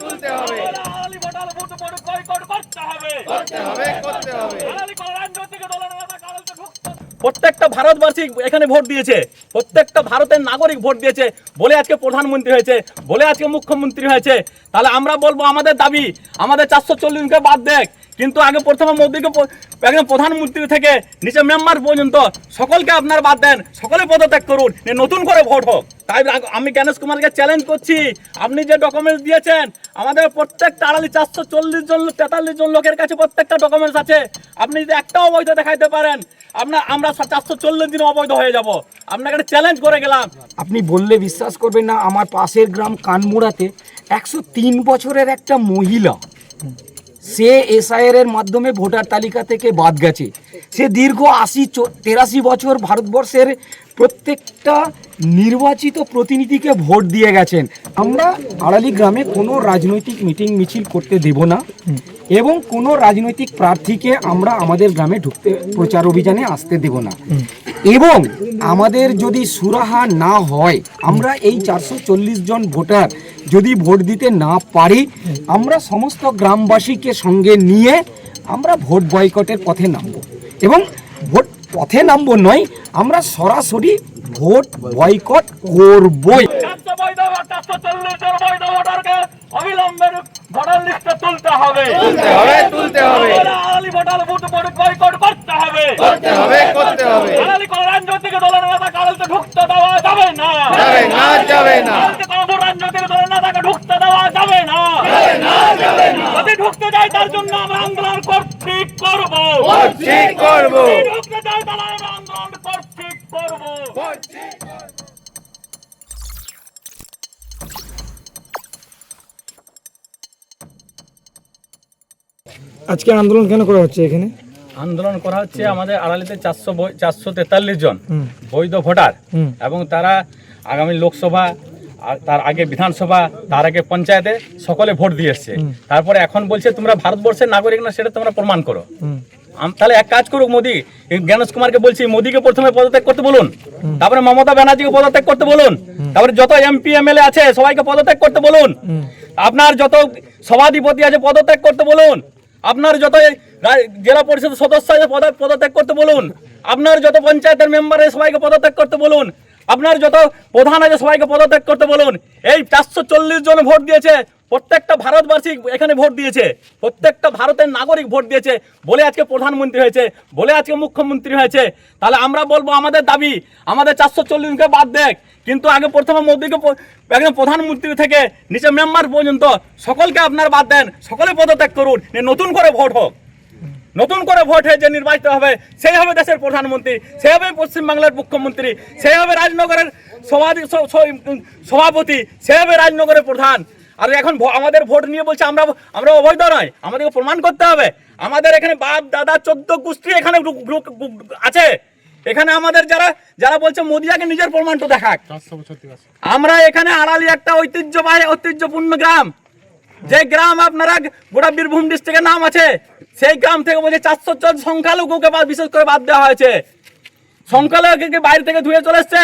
তুলতে হবে করতে হবে। প্রত্যেকটা ভারতবাসী এখানে ভোট দিয়েছে, প্রত্যেকটা ভারতের নাগরিক ভোট দিয়েছে বলে আজকে প্রধানমন্ত্রী হয়েছে, বলে আজকে মুখ্যমন্ত্রী হয়েছে। তাহলে আমরা বলবো আমাদের দাবি আমাদের 440কে বাদ দেখ, কিন্তু আগে প্রথমে মোদীকে একদম প্রধানমন্ত্রী থেকে নিচে মেম্বার পর্যন্ত সকলকে আপনার বাদ দেন, সকলে পদত্যাগ করুন, নতুন করে ভোট হোক। তাই আমি গণেশ কুমারকে চ্যালেঞ্জ করছি, আপনি যে ডকুমেন্টস দিয়েছেন আমাদের প্রত্যেকটা 440 জন 43 জন লোকের কাছে প্রত্যেকটা ডকুমেন্টস আছে, আপনি যদি একটাও অবৈধ দেখাইতে পারেন আমরা 440 দিন অবৈধ হয়ে যাব। আপনাকে চ্যালেঞ্জ করে গেলাম। আপনি বললে বিশ্বাস করবেন না, আমার পাশের গ্রাম কানমুড়াতে 103 বছরের একটা মহিলা, সে এসআইআর এর মাধ্যমে ভোটার তালিকা থেকে বাদ গেছে। সে দীর্ঘ 83 বছর ভারতবর্ষের প্রত্যেকটা নির্বাচিত প্রতিনিধিকে ভোট দিয়ে গেছেন। আমরা আড়ালি গ্রামে কোনো রাজনৈতিক মিটিং মিছিল করতে দেব না এবং কোনো রাজনৈতিক প্রার্থীকে আমরা আমাদের গ্রামে ঢুকতে প্রচার অভিযানে আসতে দেব না। এবং আমাদের যদি সুরাহা না হয়, আমরা এই 440 জন ভোটার যদি ভোট দিতে না পারি, আমরা সমস্ত গ্রামবাসীকে সঙ্গে নিয়ে আমরা ভোট বয়কটের পথে নামব। এবং ভোট পথে নামবো নয়, আমরা সরাসরি ভোট বয়কট করবই। অবিলম্বে ভোটার লিস্টে তুলতে হবে করতে হবে। রাজনৈতিক দলের নেতা কারোকে ঢুকতে দেওয়া যাবে না রাজনৈতিক দলের নেতাকে ঢুকতে দেওয়া যাবে না। যদি ঢুকতে যায় তার জন্য আমরা আন্দোলন করবো, ঢুকতে যায় তাহলে আমরা আন্দোলন করবো। আজকে আন্দোলন কেন করা হচ্ছে? এখানে আন্দোলন করা হচ্ছে আমাদের আড়ালিতে 443 জন বৈধ ভোটার এবং তারা আগামী লোকসভা, তার আগে বিধানসভা, তার আগে পঞ্চায়েতে সকলে ভোট দিয়ে এসছে। তারপরে এখন বলছে তোমরা ভারতবর্ষের নাগরিক না, সেটা তোমরা প্রমাণ করো। তাহলে এক কাজ করুক, মোদী গণেশ কুমারকে বলছি, মোদীকে প্রথমে পদত্যাগ করতে বলুন, তারপরে মমতা ব্যানার্জিকে পদত্যাগ করতে বলুন, তারপরে যত এমপি এমএলএ আছে সবাইকে পদত্যাগ করতে বলুন, আপনার যত সভাধিপতি আছে পদত্যাগ করতে বলুন, আপনার যত জেলা পরিষদ সদস্য আছে পদত্যাগ করতে বলুন, আপনার যত পঞ্চায়েতের মেম্বার আছে সবাইকে পদত্যাগ করতে বলুন, আপনার যত প্রধান আছে সবাইকে পদত্যাগ করতে বলুন। এই 440 জন ভোট দিয়েছে, প্রত্যেকটা ভারতবাসী এখানে ভোট দিয়েছে, প্রত্যেকটা ভারতের নাগরিক ভোট দিয়েছে বলে আজকে প্রধানমন্ত্রী হয়েছে, বলে আজকে মুখ্যমন্ত্রী হয়েছে। তাহলে আমরা বলবো আমাদের দাবি আমাদের 440কে বাদ দেখ, কিন্তু আগে প্রথমে মোদীকে একদম প্রধানমন্ত্রী থেকে নিচে মেম্বার পর্যন্ত সকলকে আপনার বাদ দেন, সকলে পদত্যাগ করুন, নতুন করে ভোট হোক। নতুন করে ভোট হয়ে যে নির্বাচিত হবে সেই হবে দেশের প্রধানমন্ত্রী, সেই হবে পশ্চিমবাংলার মুখ্যমন্ত্রী, সেই হবে রাজনগরের সভাপতি, সেই হবে রাজনগরের প্রধান। আর এখন আমাদের ভোট নিয়ে বলছে আমরা অবৈধ নয়, আমাদেরকে প্রমাণ করতে হবে। আমাদের এখানে বাপ দাদা 14 গোষ্ঠী এখানে আছে। এখানে আমাদের যারা বলছে মোদী আগে নিজের প্রমাণটা দেখাক। আমরা এখানে আড়ালি একটা ঐতিহ্যপূর্ণ গ্রাম, যে গ্রাম আপনারা গোটা বীরভূম ডিস্ট্রিক্টের নাম আছে, সেই গ্রাম থেকে বলছে 400 সংখ্যালঘুকে বিশেষ করে বাদ দেওয়া হয়েছে। সংখ্যালঘুকে বাইরে থেকে ধুয়ে চলে এসছে।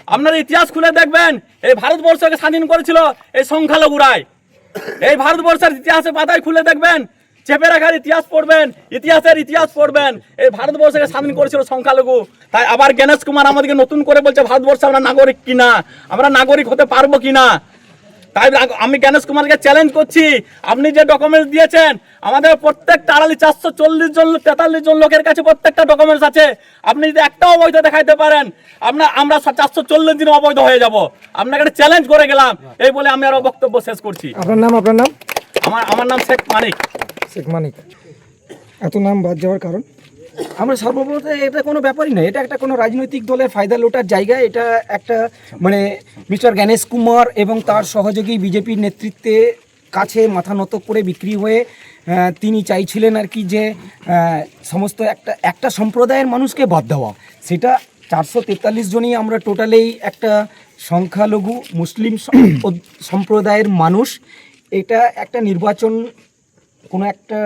আপনারা ইতিহাস খুলে দেখবেন, এই ভারতবর্ষকে স্বাধীন করেছিল এই সংখ্যালঘুরাই। এই ভারতবর্ষের ইতিহাসের পাতায় খুলে দেখবেন, চেপে রাখার ইতিহাস পড়বেন, ইতিহাস পড়বেন, এই ভারতবর্ষকে স্বাধীন করেছিল সংখ্যালঘু। তাই আবার গণেশ কুমার আমাদেরকে নতুন করে বলছে ভারতবর্ষে আমরা নাগরিক কিনা, আমরা নাগরিক হতে পারবো কিনা। তাই আমি গণেশ কুমারকে চ্যালেঞ্জ করছি, আপনি যে ডকুমেন্টস দিয়েছেন আমাদের প্রত্যেকটা 440 জন 43 জন লোকের কাছে প্রত্যেকটা ডকুমেন্টস আছে, আপনি যদি একটাও অবৈধ দেখাইতে পারেন আমরা 440 দিন অবৈধ হয়ে যাব। আপনাকে চ্যালেঞ্জ করে গেলাম, এই বলে আমি আরো বক্তব্য শেষ করছি। আপনার নাম? আমার নাম শেখ মানিক। এত নাম বাদ যাওয়ার কারণ? আমরা সর্বপ্রথম এটা কোনো ব্যাপারই নয়, এটা একটা কোনো রাজনৈতিক দলের ফায়দা লোটার জায়গা। এটা একটা মানে মিস্টার গণেশ কুমার এবং তার সহযোগী বিজেপির নেতৃত্বে কাছে মাথা নত করে বিক্রি হয়ে তিনি চাইছিলেন আর কি যে সমস্ত একটা সম্প্রদায়ের মানুষকে বাদ দেওয়া। সেটা 443 জনই আমরা টোটালেই একটা সংখ্যালঘু মুসলিম সম্প্রদায়ের মানুষ। এটা একটা নির্বাচন, কোনো একটা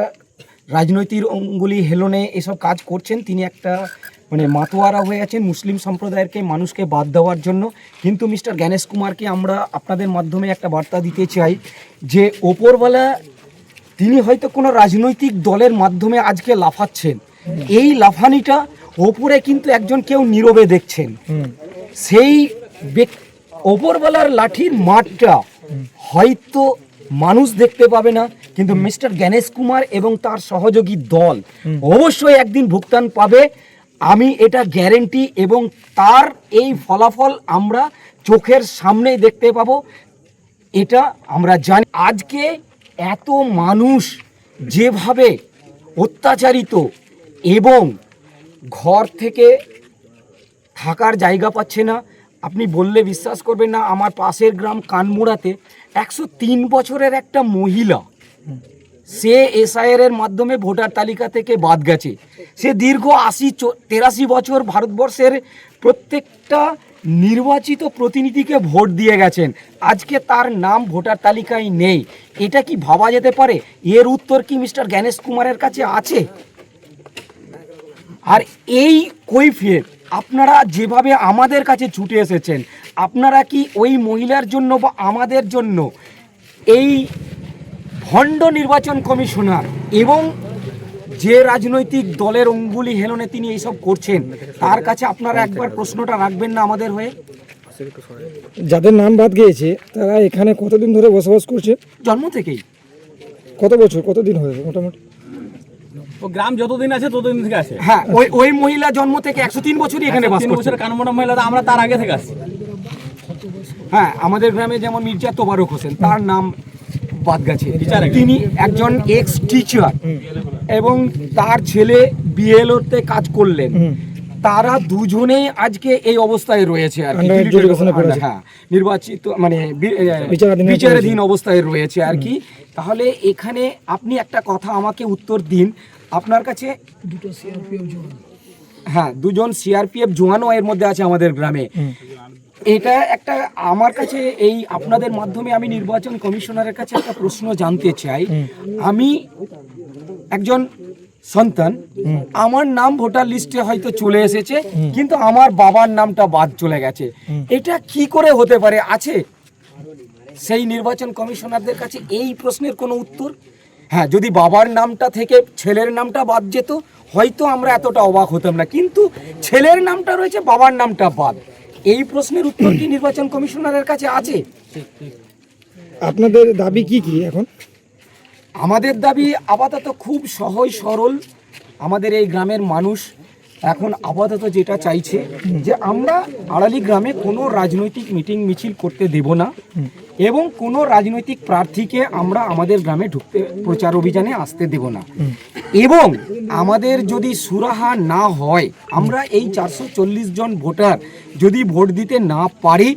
রাজনৈতিক অঙ্গুলি হেলনে এসব কাজ করছেন। তিনি একটা মানে মাতোয়ারা হয়ে আছেন মুসলিম সম্প্রদায়েরকে মানুষকে বাদ দেওয়ার জন্য। কিন্তু মিস্টার জ্ঞানেশ কুমারকে আমরা আপনাদের মাধ্যমে একটা বার্তা দিতে চাই যে ওপরওয়ালা তিনি হয়তো কোনো রাজনৈতিক দলের মাধ্যমে আজকে লাফাচ্ছেন, এই লাফানিটা ওপরে কিন্তু একজন কেউ নীরবে দেখছেন। সেই ওপরওয়ালার লাঠির মাঠটা হয়তো মানুষ দেখতে পাবে না, কিন্তু মিস্টার জ্ঞানেশ কুমার এবং তার সহযোগী দল অবশ্যই একদিন ভুগতান পাবে, আমি এটা গ্যারেন্টি। এবং তার এই ফলাফল আমরা চোখের সামনেই দেখতে পাবো, এটা আমরা জানি। আজকে এত মানুষ যেভাবে অত্যাচারিত এবং ঘর থেকে থাকার জায়গা পাচ্ছে না, আপনি বললে বিশ্বাস করবেন না, আমার পাশের গ্রাম কানমুড়াতে 103 বছরের একটা মহিলা, সে এসআইআর মাধ্যমে ভোটার তালিকা থেকে বাদ গেছে। সে দীর্ঘ 83 বছর ভারতবর্ষের প্রত্যেকটা নির্বাচিত প্রতিনিধিকে ভোট দিয়ে গেছেন, আজকে তার নাম ভোটার তালিকায় নেই। এটা কি ভাবা যেতে পারে? এর উত্তর কি মিস্টার জ্ঞানেশ কুমারের কাছে আছে? আর এই কৈফিয়ত আপনারা যেভাবে আমাদের কাছে ছুটে এসেছেন, আপনারা কি ওই মহিলার জন্য বা আমাদের জন্য এই ভণ্ড নির্বাচন কমিশনার এবং যে রাজনৈতিক দলের অঙ্গুলি হেলনে তিনি এইসব করছেন, তার কাছে আপনারা একবার প্রশ্নটা রাখবেন না আমাদের হয়ে? যাদের নাম বাদ গিয়েছে তারা এখানে কতদিন ধরে বসবাস করছে? জন্ম থেকেই। কত বছর, কতদিন হয়েছে মোটামুটি? ও গ্রাম যতদিন আছে ততদিন থেকে আছে। হ্যাঁ, ওই মহিলা জন্ম থেকে 103 বছরই এখানে বাস 3 করছে। বছরের কানমোড়া মহিলা, আমরা তার আগে থেকে আসছি। হ্যাঁ, আমাদের গ্রামে যেমন মির্জা তোবারক হোসেন, তার নাম বাদ গেছে। টিচার একজন। তিনি একজন এক্স টিচার এবং তার ছেলে বিএলওতে কাজ করলেন। তারা দুজনেই আজকে এই অবস্থায় রয়েছে আর কি। Under education এ পড়েছে। হ্যাঁ, নির্বাচিত মানে বিচারাধীন বিচারাধীন অবস্থায় রয়েছে আর কি। তাহলে এখানে আপনি একটা কথা আমাকে উত্তর দিন, আপনার কাছে হ্যাঁ 2জন সিআরপিএফ জওয়ানও এর মধ্যে আছে আমাদের গ্রামে। এটা একটা আমার কাছে এই আপনাদের মাধ্যমে আমি নির্বাচন কমিশনারের কাছে একটা প্রশ্ন জানতে চাই। আমি একজন সন্তান, আমার নাম ভোটার লিস্টে হয়তো চলে এসেছে, কিন্তু আমার বাবার নামটা বাদ চলে গেছে। এটা কি করে হতে পারে? আছে সেই নির্বাচন কমিশনারদের কাছে এই প্রশ্নের কোনো উত্তর? হ্যাঁ, যদি বাবার নামটা থেকে ছেলের নামটা বাদ যেত হয়তো আমরা এতটা অবাক হতাম না, কিন্তু ছেলের নামটা রয়েছে, বাবার নামটা বাদ। এই প্রশ্নের উত্তর কি নির্বাচন কমিশনারের কাছে আছে? আপনাদের দাবি কি কি এখন? আমাদের দাবি আপাতত খুব সহজ সরল। আমাদের এই গ্রামের মানুষ এখন আপাতত যেটা চাইছে যে আমরা আড়ালি গ্রামে কোনো রাজনৈতিক মিটিং মিছিল করতে দেব না এবং কোনো রাজনৈতিক প্রার্থীকে আমরা আমাদের গ্রামে ঢুকতে প্রচার অভিযানে আসতে দেব না। এবং আমাদের যদি সুরাহা না হয়, আমরা এই 440 জন ভোটার যদি ভোট দিতে না পারি,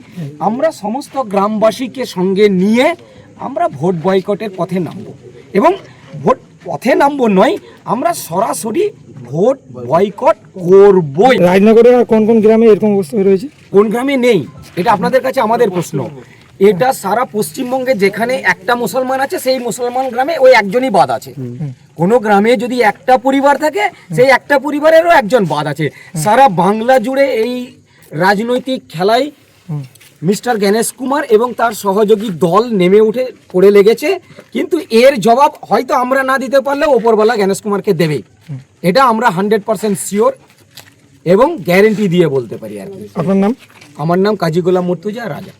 আমরা সমস্ত গ্রামবাসীকে সঙ্গে নিয়ে আমরা ভোট বয়কটের পথে নামব। এবং ভোট পথে নামবো নয়, আমরা সরাসরি ভোট বয়কট করবই। রাজনগরে আর কোন কোন গ্রামে এরকম অবস্থা রয়েছে? কোন গ্রামে নেই, এটা আপনাদের কাছে আমাদের প্রশ্ন। এটা সারা পশ্চিমবঙ্গে যেখানে একটা মুসলমান আছে, সেই মুসলমান গ্রামে ওই একজনই বাদ আছে। কোনো গ্রামে যদি একটা পরিবার থাকে, সেই একটা পরিবারেরও একজন বাদ আছে। সারা বাংলা জুড়ে এই রাজনৈতিক খেলায় মিস্টার জ্ঞানেশ কুমার এবং তার সহযোগী দল নেমে উঠে পড়ে লেগেছে, কিন্তু এর জবাব হয়তো আমরা না দিতে পারলেও ওপরওয়ালা জ্ঞানেশ কুমারকে দেবেই। এটা আমরা 100% শিওর এবং গ্যারেন্টি দিয়ে বলতে পারি আর কি। আপনার নাম? আমার নাম কাজী গোলাম মুর্তুজা রাজা।